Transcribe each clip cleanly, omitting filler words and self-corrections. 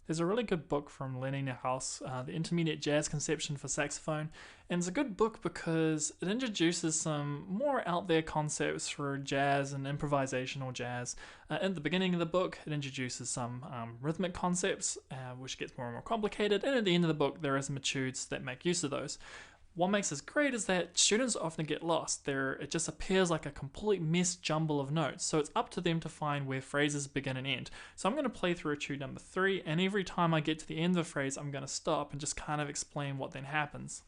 There's a really good book from Lennie Niehaus, The Intermediate Jazz Conception for Saxophone, and it's a good book because it introduces some more out there concepts for jazz and improvisational jazz. In the beginning of the book, it introduces some rhythmic concepts, which gets more and more complicated, and at the end of the book, there are some etudes that make use of those. What makes this great is that students often get lost. It just appears like a complete mess jumble of notes, so it's up to them to find where phrases begin and end. So I'm going to play through etude number 3, and every time I get to the end of a phrase, I'm going to stop and just kind of explain what then happens.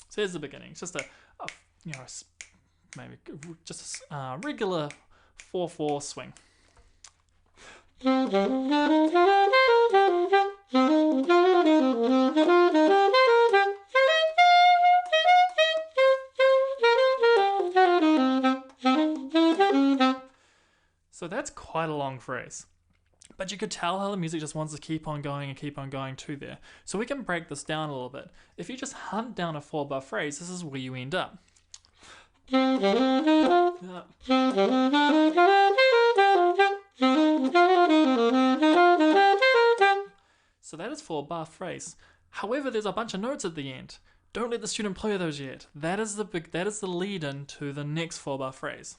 So here's the beginning. It's just maybe just a regular 4/4 swing. So that's quite a long phrase. But you could tell how the music just wants to keep on going and keep on going to there. So we can break this down a little bit. If you just hunt down a 4-bar phrase, this is where you end up. So that is 4-bar phrase. However, there's a bunch of notes at the end. Don't let the student play those yet. That is the lead-in to the next 4-bar phrase.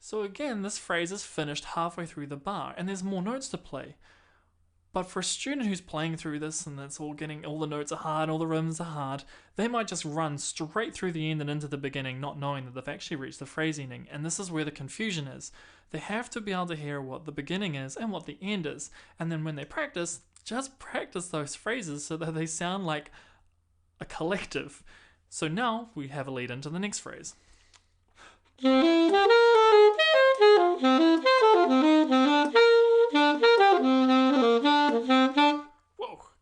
So again, this phrase is finished halfway through the bar, and there's more notes to play. But for a student who's playing through this and it's all the notes are hard, all the rhythms are hard, they might just run straight through the end and into the beginning, not knowing that they've actually reached the phrase ending. And this is where the confusion is. They have to be able to hear what the beginning is and what the end is. And then when they practice, just practice those phrases so that they sound like a collective. So now we have a lead into the next phrase. Whoa,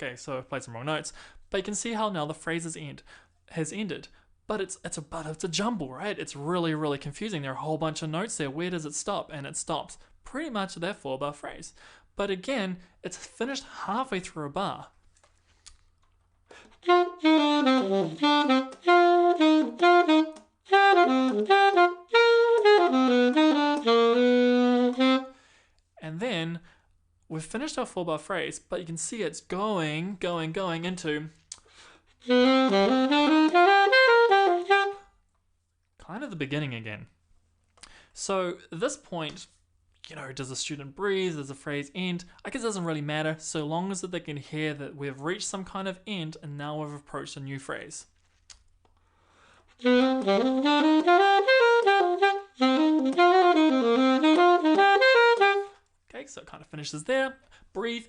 okay, so I've played some wrong notes, but you can see how now the phrase has ended. But it's a jumble, right? It's really, really confusing. There are a whole bunch of notes there. Where does it stop? And it stops pretty much at that 4-bar phrase. But again, it's finished halfway through a bar. And then we've finished our 4-bar phrase, but you can see it's going into kind of the beginning again. So at this point, does the student breathe? Does the phrase end? I guess it doesn't really matter, so long as that they can hear that we've reached some kind of end and now we've approached a new phrase. Okay, so it kind of finishes there. Breathe.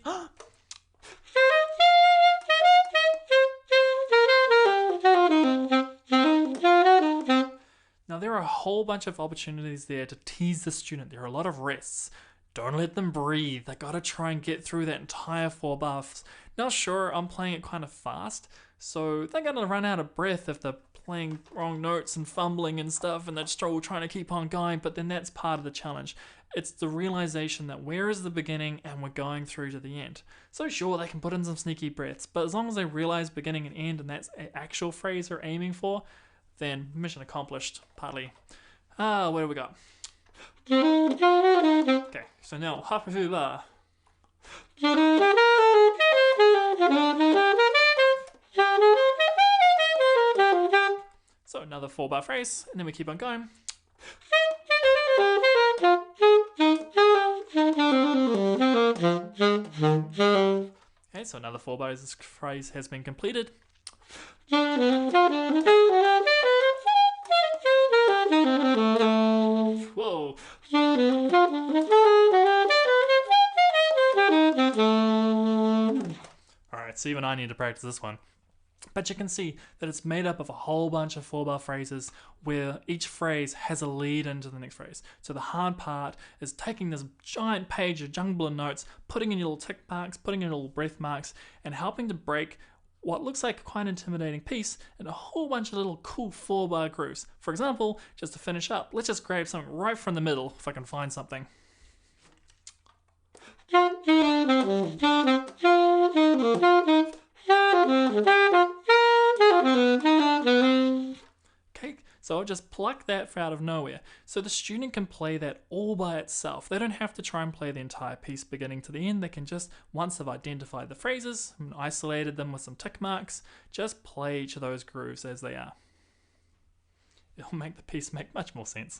Now there are a whole bunch of opportunities there to tease the student. There are a lot of rests. Don't let them breathe. They gotta try and get through that entire 4 bars. Now sure, I'm playing it kind of fast, so they're gonna run out of breath if they're playing wrong notes and fumbling and stuff, and they're still trying to keep on going, but then that's part of the challenge. It's the realization that where is the beginning and we're going through to the end. So sure, they can put in some sneaky breaths, but as long as they realize beginning and end and that's an actual phrase they're aiming for, then mission accomplished, partly. What do we got? Okay, so now halfway through the bar. So another 4-bar phrase, and then we keep on going. Okay, so another 4 bars. This phrase has been completed. Whoa. Alright, so even I need to practice this one. But you can see that it's made up of a whole bunch of 4-bar phrases where each phrase has a lead into the next phrase. So the hard part is taking this giant page of jumble of notes, putting in your little tick marks, putting in your little breath marks, and helping to break what looks like a quite intimidating piece in a whole bunch of little cool 4-bar grooves. For example, just to finish up, let's just grab something right from the middle if I can find something. Okay, So I'll just pluck that out of nowhere. So the student can play that all by itself. They don't have to try and play the entire piece beginning to the end. They can just, once they've identified the phrases and isolated them with some tick marks, just play each of those grooves as they are. It'll make the piece make much more sense.